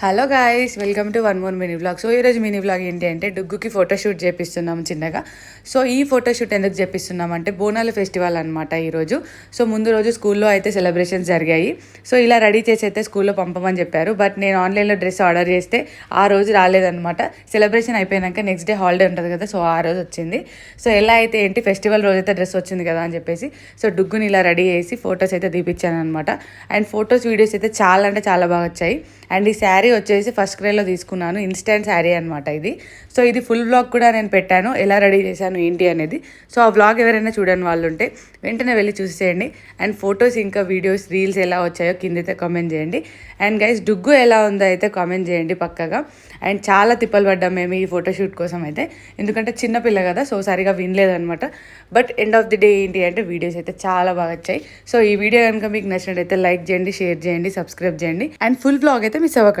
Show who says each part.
Speaker 1: Hello guys, welcome to one more mini vlog. So ఈరోజు mini vlog ఏంటి అంటే డుగ్గుకి photoshoot చేపిస్తున్నాం చిన్నగా. సో ఈ ఫోటోషూట్ ఎందుకు చేపిస్తున్నాం అంటే బోనాల ఫెస్టివల్ అనమాట ఈరోజు. సో ముందు రోజు స్కూల్లో అయితే సెలబ్రేషన్స్ జరిగాయి. సో ఇలా రెడీ చేసి అయితే స్కూల్లో పంపమని చెప్పారు. బట్ నేను ఆన్లైన్లో డ్రెస్ ఆర్డర్ చేస్తే ఆ రోజు రాలేదనమాట. సెలబ్రేషన్ అయిపోయాక నెక్స్ట్ డే హాలిడే ఉంటుంది కదా, సో ఆ రోజు వచ్చింది. సో ఎలా అయితే ఏంటి ఫెస్టివల్ రోజు అయితే డ్రెస్ వచ్చింది కదా అని చెప్పేసి సో డుగ్గుని ఇలా రెడీ చేసి ఫొటోస్ అయితే తీపిచ్చాను అనమాట. అండ్ ఫొటోస్ వీడియోస్ అయితే చాలా అంటే చాలా బాగా వచ్చాయి. అండ్ ఈ శారీ వచ్చేసి ఫస్ట్ క్రైలో తీసుకున్నాను, ఇన్స్టెంట్ శారీ అనమాట ఇది. సో ఇది ఫుల్ వ్లాగ్ కూడా నేను పెట్టాను, ఎలా రెడీ చేశాను ఏంటి అనేది. సో ఆ వ్లాగ్ ఎవరైనా చూడని వాళ్ళు ఉంటే వెంటనే వెళ్ళి చూసేయండి. అండ్ ఫొటోస్ ఇంకా వీడియోస్ రీల్స్ ఎలా వచ్చాయో కిందైతే కామెంట్ చేయండి. అండ్ గైస్ డుగ్గు ఎలా ఉందో అయితే కామెంట్ చేయండి పక్కగా. అండ్ చాలా తిప్పలు పడ్డాం మేము ఈ ఫోటోషూట్ కోసం అయితే, ఎందుకంటే చిన్నపిల్ల కదా, సో సరిగా వినలేదనమాట. But end of the day ఏంటి అంటే వీడియోస్ అయితే చాలా బాగా వచ్చాయి. సో ఈ వీడియో కనుక మీకు నచ్చినట్టయితే లైక్ చేయండి, షేర్ చేయండి, సబ్స్క్రైబ్ చేయండి. అండ్ ఫుల్ వ్లాగ్ అయితే మిస్ అవ్వకండి.